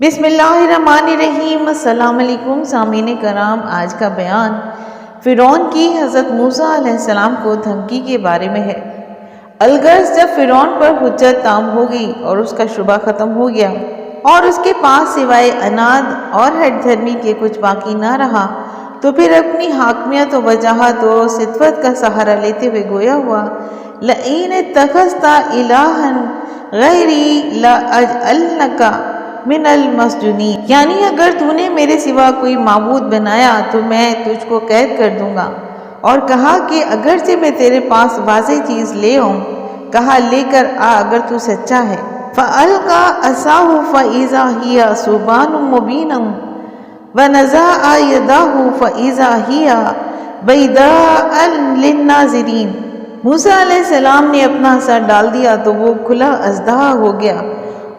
بسم اللہ الرحمن الرحیم۔ السلام علیکم سامعین کرام، آج کا بیان فرعون کی حضرت موسیٰ علیہ السلام کو دھمکی کے بارے میں ہے۔ الغرض جب فرعون پر حجت تام ہو گئی اور اس کا شبہ ختم ہو گیا اور اس کے پاس سوائے عناد اور ہٹ دھرمی کے کچھ باقی نہ رہا، تو پھر اپنی حاکمیت و وجاہت و سطوت کا سہارا لیتے ہوئے گویا ہوا لئن اتخذت الہا غیری لأجعلنک من المسجونین، یعنی اگر تو نے میرے سوا کوئی معبود بنایا تو میں تجھ کو قید کر دوں گا۔ اور کہا کہ اگرچہ میں تیرے پاس واضح چیز لے آؤں، کہا لے کر آ اگر تو سچا ہے۔ فَأَلْقَى عَصَاهُ فَإِذَا هِيَ ثُعْبَانٌ مُبِينٌ وَنَزَعَ يَدَهُ فَإِذَا هِيَ بَيْضَاءُ لِلنَّاظِرِينَ، موسیٰ علیہ السلام نے اپنا عصا ڈال دیا تو وہ کھلا اژدہا ہو گیا،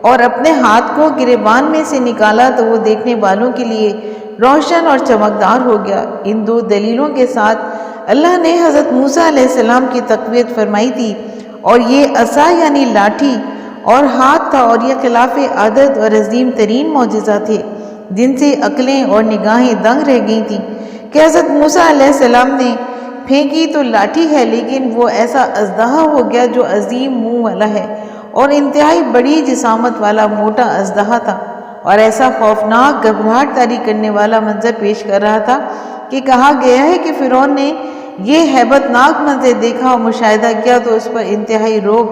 اور اپنے ہاتھ کو گریبان میں سے نکالا تو وہ دیکھنے والوں کے لیے روشن اور چمکدار ہو گیا۔ ان دو دلیلوں کے ساتھ اللہ نے حضرت موسیٰ علیہ السلام کی تقویت فرمائی تھی، اور یہ عصا یعنی لاٹھی اور ہاتھ تھا، اور یہ خلاف عادت اور عظیم ترین معجزہ تھے جن سے عقلیں اور نگاہیں دنگ رہ گئی تھیں کہ حضرت موسیٰ علیہ السلام نے پھینکی تو لاٹھی ہے، لیکن وہ ایسا اژدہا ہو گیا جو عظیم منہ والا ہے اور انتہائی بڑی جسامت والا موٹا اژدہا تھا، اور ایسا خوفناک گھبراہٹ طاری کرنے والا منظر پیش کر رہا تھا کہ کہا گیا ہے کہ فرعون نے یہ ہیبت ناک منظر دیکھا اور مشاہدہ کیا تو اس پر انتہائی رعب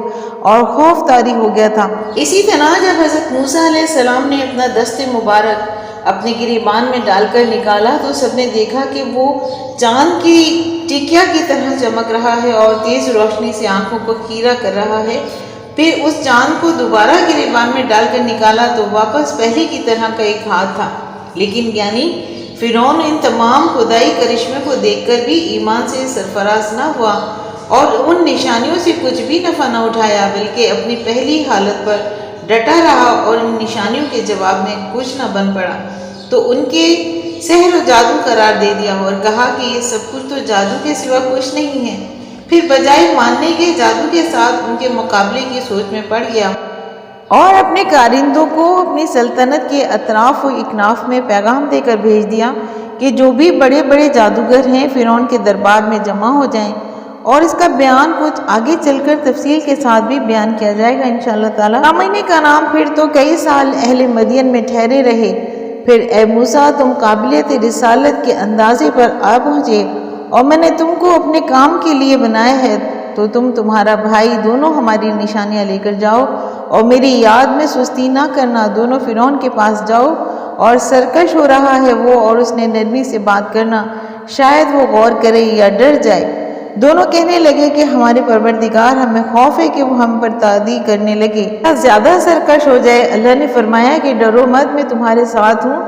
اور خوف طاری ہو گیا تھا۔ اسی طرح جب حضرت موسیٰ علیہ السلام نے اپنا دست مبارک اپنے گریبان میں ڈال کر نکالا تو سب نے دیکھا کہ وہ چاند کی ٹکیا کی طرح چمک رہا ہے اور تیز روشنی سے آنکھوں کو خیرہ کر رہا ہے۔ پھر اس چاند کو دوبارہ گریبان میں ڈال کر نکالا تو واپس پہلے کی طرح کا ایک ہاتھ تھا، لیکن یعنی فرعون ان تمام خدائی کرشمے کو دیکھ کر بھی ایمان سے سرفراز نہ ہوا اور ان نشانیوں سے کچھ بھی نفع نہ اٹھایا، بلکہ اپنی پہلی حالت پر ڈٹا رہا اور ان نشانیوں کے جواب میں کچھ نہ بن پڑا تو ان کے سحر و جادو قرار دے دیا اور کہا کہ یہ سب کچھ تو جادو کے سوا کچھ نہیں ہے۔ پھر بجائے ماننے کے جادو کے ساتھ ان کے مقابلے کی سوچ میں پڑ گیا اور اپنے کارندوں کو اپنی سلطنت کے اطراف و اکناف میں پیغام دے کر بھیج دیا کہ جو بھی بڑے بڑے جادوگر ہیں فرعون کے دربار میں جمع ہو جائیں، اور اس کا بیان کچھ آگے چل کر تفصیل کے ساتھ بھی بیان کیا جائے گا انشاءاللہ تعالی۔ سامعین کرام، پھر تو کئی سال اہل مدین میں ٹھہرے رہے۔ پھر اے موسیٰ، تم قابلیت رسالت کے اندازے پر آ پہنچے اور میں نے تم کو اپنے کام کے لیے بنایا ہے، تو تمہارا بھائی دونوں ہماری نشانیاں لے کر جاؤ اور میری یاد میں سستی نہ کرنا۔ دونوں فرعون کے پاس جاؤ، اور سرکش ہو رہا ہے وہ اور اس نے نرمی سے بات کرنا، شاید وہ غور کرے یا ڈر جائے۔ دونوں کہنے لگے کہ ہمارے پروردگار، ہمیں خوف ہے کہ وہ ہم پر تعدی کرنے لگے، زیادہ سرکش ہو جائے۔ اللہ نے فرمایا کہ ڈرو مت، میں تمہارے ساتھ ہوں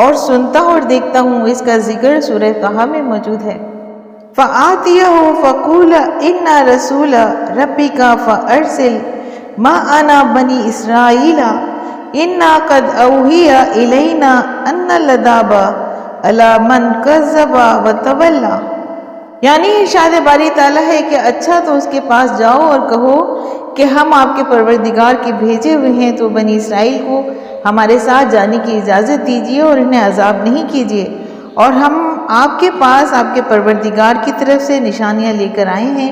اور سنتا اور دیکھتا ہوں۔ اس کا ذکر سورہ طٰہٰ میں موجود ہے۔ فَآتِيَهُ فَقُولَ إِنَّا رَسُولَ رَبِّكَ فَأَرْسِلْ مَعَنَا بَنِي إِسْرَائِيلَ إِنَّا قَدْ أُوحِيَ إِلَيْنَا أَنَّ الْعَذَابَ عَلَىٰ مَنْ كَذَّبَ وَتَوَلَّىٰ، یعنی ارشاد باری تعالیٰ ہے کہ اچھا تو اس کے پاس جاؤ اور کہو کہ ہم آپ کے پروردگار کے بھیجے ہوئے ہیں، تو بنی اسرائیل کو ہمارے ساتھ جانے کی اجازت دیجیے اور انہیں عذاب نہیں کیجیے، اور ہم آپ کے پاس آپ کے پروردگار کی طرف سے نشانیاں لے کر آئے ہیں،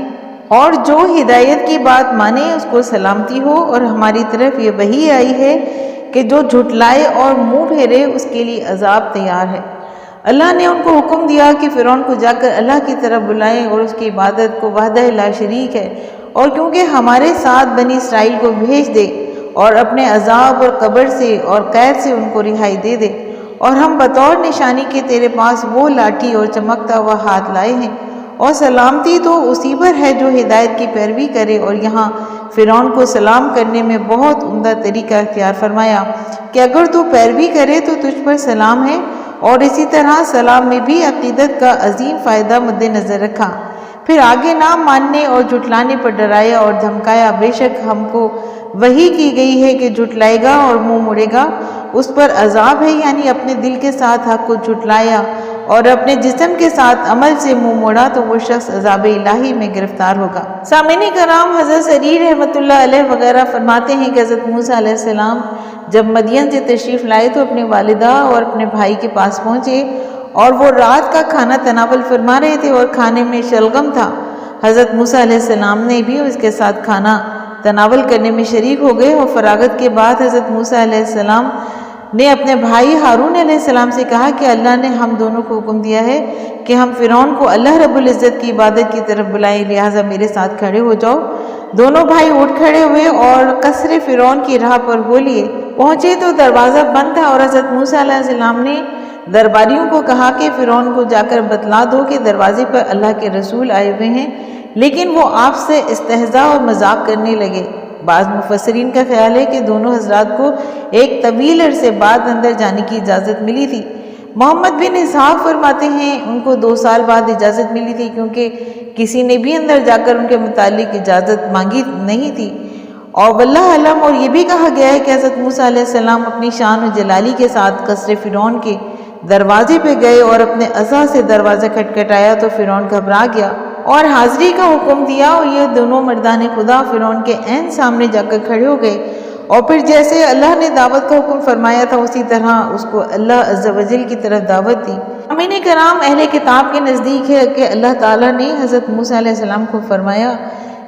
اور جو ہدایت کی بات مانے اس کو سلامتی ہو، اور ہماری طرف یہ وحی آئی ہے کہ جو جھٹلائے اور منہ پھیرے اس کے لیے عذاب تیار ہے۔ اللہ نے ان کو حکم دیا کہ فرعون کو جا کر اللہ کی طرف بلائیں اور اس کی عبادت کو وحدہ لا شریک ہے، اور کیونکہ ہمارے ساتھ بنی اسرائیل کو بھیج دے اور اپنے عذاب اور قبر سے اور قید سے ان کو رہائی دے دے، اور ہم بطور نشانی کے تیرے پاس وہ لاٹھی اور چمکتا ہوا ہاتھ لائے ہیں، اور سلامتی تو اسی پر ہے جو ہدایت کی پیروی کرے۔ اور یہاں فرعون کو سلام کرنے میں بہت عمدہ طریقہ اختیار فرمایا کہ اگر تو پیروی کرے تو تجھ پر سلام ہے، اور اسی طرح سلام میں بھی عقیدت کا عظیم فائدہ مد نظر رکھا۔ پھر آگے نہ ماننے اور جھٹلانے پر ڈرایا اور دھمکایا، بے شک ہم کو وحی کی گئی ہے کہ جھٹلائے گا اور منہ موڑے گا اس پر عذاب ہے، یعنی اپنے دل کے ساتھ حق کو جھٹلایا اور اپنے جسم کے ساتھ عمل سے منہ موڑا تو وہ شخص عذاب الہی میں گرفتار ہوگا۔ سامعین کرام، حضرت سریر رحمۃ اللہ علیہ وغیرہ فرماتے ہیں کہ حضرت موسیٰ علیہ السلام جب مدین سے تشریف لائے تو اپنی والدہ اور اپنے بھائی کے پاس پہنچے اور وہ رات کا کھانا تناول فرما رہے تھے اور کھانے میں شلغم تھا۔ حضرت موسیٰ علیہ السلام نے بھی اس کے ساتھ کھانا تناول کرنے میں شریک ہو گئے، اور فراغت کے بعد حضرت موسیٰ علیہ السلام نے اپنے بھائی ہارون علیہ السلام سے کہا کہ اللہ نے ہم دونوں کو حکم دیا ہے کہ ہم فرعون کو اللہ رب العزت کی عبادت کی طرف بلائیں، لہٰذا میرے ساتھ کھڑے ہو جاؤ۔ دونوں بھائی اٹھ کھڑے ہوئے اور قصر فرعون کی راہ پر ہو لیے۔ پہنچے تو دروازہ بند تھا، اور حضرت موسیٰ علیہ السلام نے درباریوں کو کہا کہ فرعون کو جا کر بتلا دو کہ دروازے پر اللہ کے رسول آئے ہوئے ہیں، لیکن وہ آپ سے استہزاء اور مذاق کرنے لگے۔ بعض مفسرین کا خیال ہے کہ دونوں حضرات کو ایک طویل عرصے بعد اندر جانے کی اجازت ملی تھی۔ محمد بن اسحاق فرماتے ہیں ان کو 2 سال بعد اجازت ملی تھی، کیونکہ کسی نے بھی اندر جا کر ان کے متعلق اجازت مانگی نہیں تھی۔ اور واللہ علم، اور یہ بھی کہا گیا ہے کہ حضرت موسیٰ علیہ السلام اپنی شان و جلالی کے ساتھ قصر فرعون کے دروازے پہ گئے اور اپنے عصا سے دروازہ کھٹکھٹایا تو فرعون گھبرا گیا اور حاضری کا حکم دیا، اور یہ دونوں مردان خدا فرعون کے عین سامنے جا کر کھڑے ہو گئے، اور پھر جیسے اللہ نے دعوت کا حکم فرمایا تھا اسی طرح اس کو اللہ عز و جل کی طرف دعوت دی۔ امین کرام، اہل کتاب کے نزدیک ہے کہ اللہ تعالیٰ نے حضرت موسیٰ علیہ السلام کو فرمایا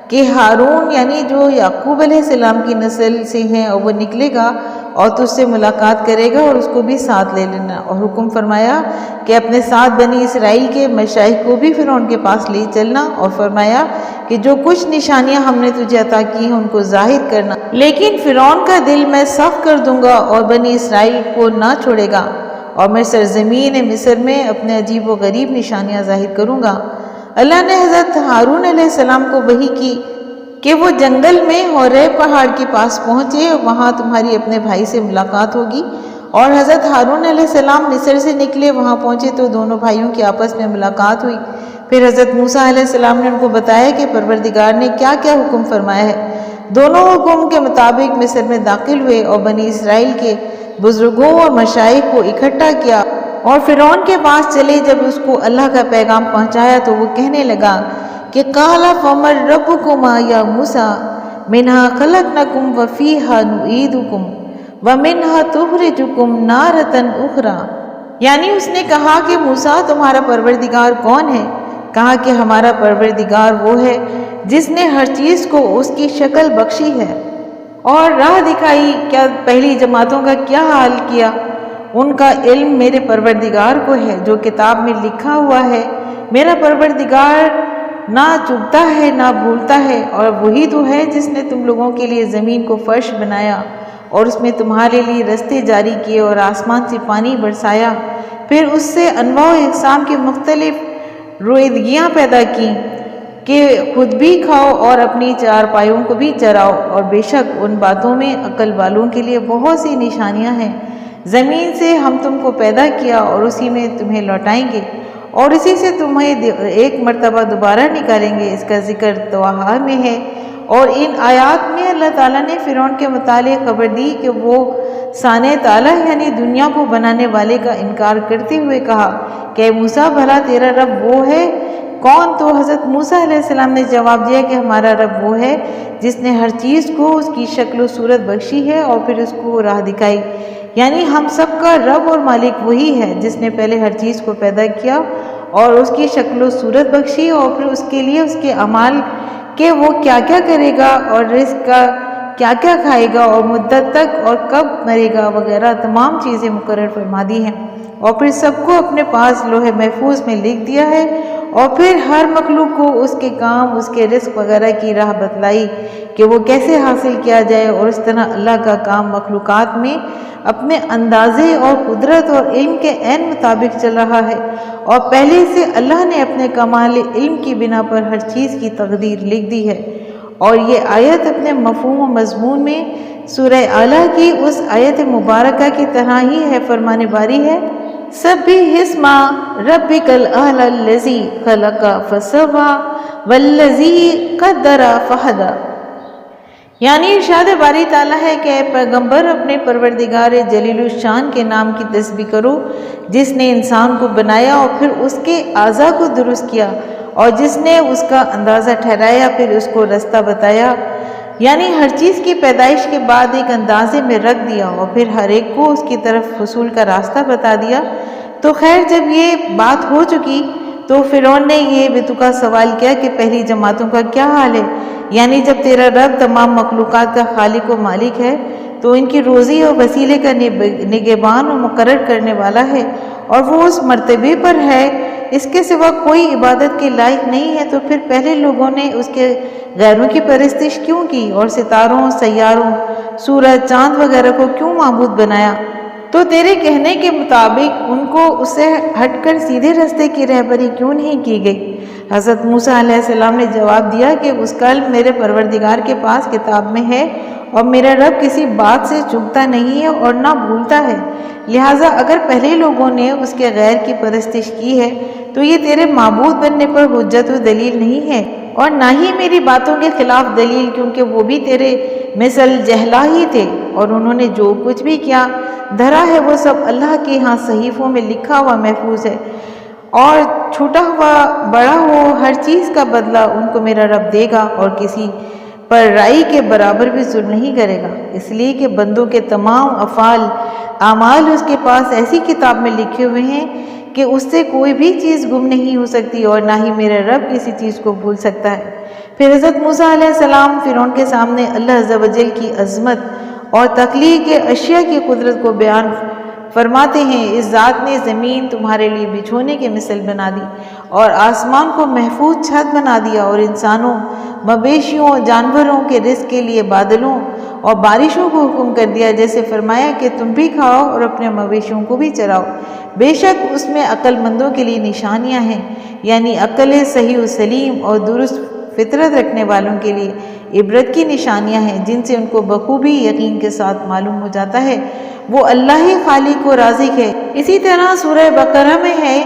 کہ ہارون یعنی جو یعقوب علیہ السلام کی نسل سے ہیں، اور وہ نکلے گا اور تجھ سے ملاقات کرے گا اور اس کو بھی ساتھ لے لینا، اور حکم فرمایا کہ اپنے ساتھ بنی اسرائیل کے مشائخ کو بھی فرعون کے پاس لے چلنا، اور فرمایا کہ جو کچھ نشانیاں ہم نے تجھے عطا کی ہیں ان کو ظاہر کرنا، لیکن فرعون کا دل میں سخت کر دوں گا اور بنی اسرائیل کو نہ چھوڑے گا، اور میں سرزمین مصر میں اپنے عجیب و غریب نشانیاں ظاہر کروں گا۔ اللہ نے حضرت ہارون علیہ السلام کو وحی کی کہ وہ جنگل میں ہورے پہاڑ کے پاس پہنچے، وہاں تمہاری اپنے بھائی سے ملاقات ہوگی، اور حضرت ہارون علیہ السلام مصر سے نکلے، وہاں پہنچے تو دونوں بھائیوں کی آپس میں ملاقات ہوئی۔ پھر حضرت موسیٰ علیہ السلام نے ان کو بتایا کہ پروردگار نے کیا کیا حکم فرمایا ہے۔ دونوں حکم کے مطابق مصر میں داخل ہوئے اور بنی اسرائیل کے بزرگوں اور مشائخ کو اکٹھا کیا اور فرعون کے پاس چلے۔ جب اس کو اللہ کا پیغام پہنچایا تو وہ کہنے لگا کہ قال فمن ربکما یا موسیٰ منہا خلقناکم وفیہا نعیدکم ومنہا تخرجکم نارۃ اخری، یعنی اس نے کہا کہ موسیٰ تمہارا پروردگار کون ہے؟ کہا کہ ہمارا پروردگار وہ ہے جس نے ہر چیز کو اس کی شکل بخشی ہے اور راہ دکھائی۔ کیا پہلی جماعتوں کا کیا حال کیا؟ ان کا علم میرے پروردگار کو ہے جو کتاب میں لکھا ہوا ہے۔ میرا پروردگار نہ چُبتا ہے نہ بھولتا ہے، اور وہی تو ہے جس نے تم لوگوں کے لیے زمین کو فرش بنایا اور اس میں تمہارے لیے رستے جاری کیے اور آسمان سے پانی برسایا، پھر اس سے انواع و اقسام کی مختلف رویدگیاں پیدا کی کہ خود بھی کھاؤ اور اپنی چارپائیوں کو بھی چراؤ، اور بے شک ان باتوں میں عقل والوں کے لیے بہت سی نشانیاں ہیں۔ زمین سے ہم تم کو پیدا کیا اور اسی میں تمہیں لوٹائیں گے، اور اسی سے تمہیں ایک مرتبہ دوبارہ نکالیں گے۔ اس کا ذکر طٰہٰ میں ہے، اور ان آیات میں اللہ تعالیٰ نے فرعون کے متعلق خبر دی کہ وہ صانع تعالیٰ یعنی دنیا کو بنانے والے کا انکار کرتے ہوئے کہا کہ موسیٰ بھلا تیرا رب وہ ہے کون؟ تو حضرت موسیٰ علیہ السلام نے جواب دیا کہ ہمارا رب وہ ہے جس نے ہر چیز کو اس کی شکل و صورت بخشی ہے اور پھر اس کو راہ دکھائی، یعنی ہم سب کا رب اور مالک وہی ہے جس نے پہلے ہر چیز کو پیدا کیا اور اس کی شکل و صورت بخشی، اور پھر اس کے لیے اس کے اعمال کہ وہ کیا کیا کرے گا اور رزق کا کیا کیا کھائے گا اور مدت تک اور کب مرے گا وغیرہ تمام چیزیں مقرر فرما دی ہیں، اور پھر سب کو اپنے پاس لوح محفوظ میں لکھ دیا ہے، اور پھر ہر مخلوق کو اس کے کام اس کے رزق وغیرہ کی راہ بتلائی کہ وہ کیسے حاصل کیا جائے، اور اس طرح اللہ کا کام مخلوقات میں اپنے اندازے اور قدرت اور علم کے عین مطابق چل رہا ہے، اور پہلے سے اللہ نے اپنے کمال علم کی بنا پر ہر چیز کی تقدیر لکھ دی ہے۔ اور یہ آیت اپنے مفہوم و مضمون میں سورہ اعلیٰ کی اس آیت مبارکہ کی طرح ہی ہے۔ فرمان باری ہے سبح اسم ربک الاعلی الذی خلق فسوی والذی قدر فہدی، یعنی ارشاد باری تعالیٰ ہے کہ اے پیغمبر اپنے پروردگار جلیل الشان کے نام کی تسبیح کرو، جس نے انسان کو بنایا اور پھر اس کے اعضاء کو درست کیا، اور جس نے اس کا اندازہ ٹھہرایا پھر اس کو رستہ بتایا، یعنی ہر چیز کی پیدائش کے بعد ایک اندازے میں رکھ دیا اور پھر ہر ایک کو اس کی طرف وصول کا راستہ بتا دیا۔ تو خیر جب یہ بات ہو چکی تو فرعون نے یہ بتوقع سوال کیا کہ پہلی جماعتوں کا کیا حال ہے؟ یعنی جب تیرا رب تمام مخلوقات کا خالق و مالک ہے تو ان کی روزی اور وسیلے کا نگہبان اور مقرر کرنے والا ہے، اور وہ اس مرتبے پر ہے اس کے سوا کوئی عبادت کے لائق نہیں ہے، تو پھر پہلے لوگوں نے اس کے غیروں کی پرستش کیوں کی اور ستاروں، سیاروں، سورج، چاند وغیرہ کو کیوں معبود بنایا؟ تو تیرے کہنے کے مطابق ان کو اس سے ہٹ کر سیدھے راستے کی رہبری کیوں نہیں کی گئی؟ حضرت موسیٰ علیہ السلام نے جواب دیا کہ اس کا علم میرے پروردگار کے پاس کتاب میں ہے، اور میرا رب کسی بات سے چکتا نہیں ہے اور نہ بھولتا ہے، لہٰذا اگر پہلے لوگوں نے اس کے غیر کی پرستش کی ہے تو یہ تیرے معبود بننے پر حجت و دلیل نہیں ہے، اور نہ ہی میری باتوں کے خلاف دلیل، کیونکہ وہ بھی تیرے مثل جہلا ہی تھے، اور انہوں نے جو کچھ بھی کیا دھرا ہے وہ سب اللہ کے ہاں صحیفوں میں لکھا ہوا محفوظ ہے، اور چھوٹا ہوا بڑا ہو ہر چیز کا بدلہ ان کو میرا رب دے گا، اور کسی پر رائی کے برابر بھی ظلم نہیں کرے گا، اس لیے کہ بندوں کے تمام اعمال اس کے پاس ایسی کتاب میں لکھے ہوئے ہیں کہ اس سے کوئی بھی چیز گم نہیں ہو سکتی، اور نہ ہی میرا رب کسی چیز کو بھول سکتا ہے۔ پھر حضرت موسیٰ علیہ السلام فرعون کے سامنے اللہ عز و جل کی عظمت اور تخلیق اشیاء کی قدرت کو بیان فرماتے ہیں۔ اس ذات نے زمین تمہارے لیے بچھونے کے مثل بنا دی، اور آسمان کو محفوظ چھت بنا دیا، اور انسانوں، مویشیوں، جانوروں کے رزق کے لیے بادلوں اور بارشوں کو حکم کر دیا، جیسے فرمایا کہ تم بھی کھاؤ اور اپنے مویشیوں کو بھی چراؤ، بے شک اس میں عقل مندوں کے لیے نشانیاں ہیں، یعنی عقل صحیح و سلیم اور درست فطرت رکھنے والوں کے لیے عبرت کی نشانیاں ہیں، جن سے ان کو بخوبی یقین کے ساتھ معلوم ہو جاتا ہے وہ اللہ ہی خالق و رازق ہے۔ اسی طرح سورہ بقرہ میں ہے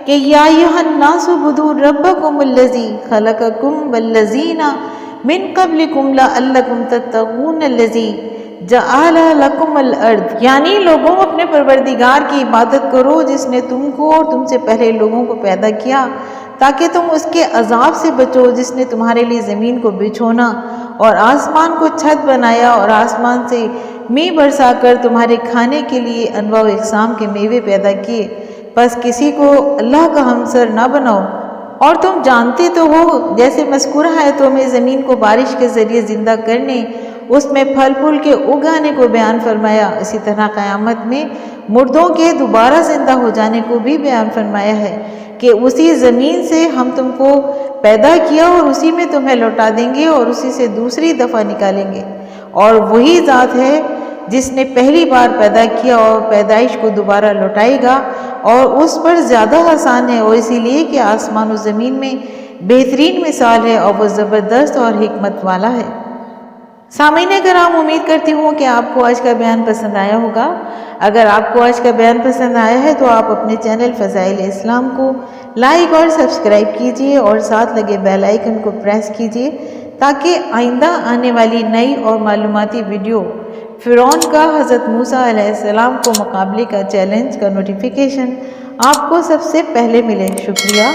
کہ یا ایھا الناس اعبدوا ربکم الذی خلقکم والذین من قبلکم لعلکم تتقون الذی جعل لکم الارض، یعنی لوگوں اپنے پروردگار کی عبادت کرو جس نے تم کو اور تم سے پہلے لوگوں کو پیدا کیا تاکہ تم اس کے عذاب سے بچو، جس نے تمہارے لیے زمین کو بچھونا اور آسمان کو چھت بنایا، اور آسمان سے میਂہ برسا کر تمہارے کھانے کے لیے انواع و اقسام کے میوے پیدا کیے، بس کسی کو اللہ کا ہمسر نہ بناؤ۔ اور تم جانتے تو ہو جیسے مذکورہ آیتوں میں زمین کو بارش کے ذریعے زندہ کرنے، اس میں پھل پھول کے اگانے کو بیان فرمایا، اسی طرح قیامت میں مردوں کے دوبارہ زندہ ہو جانے کو بھی بیان فرمایا ہے کہ اسی زمین سے ہم تم کو پیدا کیا اور اسی میں تمہیں لوٹا دیں گے اور اسی سے دوسری دفعہ نکالیں گے، اور وہی ذات ہے جس نے پہلی بار پیدا کیا اور پیدائش کو دوبارہ لوٹائے گا، اور اس پر زیادہ آسان ہے، اور اسی لیے کہ آسمان و زمین میں بہترین مثال ہے، اور وہ زبردست اور حکمت والا ہے۔ سامعین کرام، امید کرتی ہوں کہ آپ کو آج کا بیان پسند آیا ہوگا۔ اگر آپ کو آج کا بیان پسند آیا ہے تو آپ اپنے چینل فضائل اسلام کو لائک اور سبسکرائب کیجئے، اور ساتھ لگے بیل آئیکن کو پریس کیجئے تاکہ آئندہ آنے والی نئی اور معلوماتی ویڈیو فرعون کا حضرت موسیٰ علیہ السلام کو مقابلے کا چیلنج کا نوٹیفیکیشن آپ کو سب سے پہلے ملے۔ شکریہ۔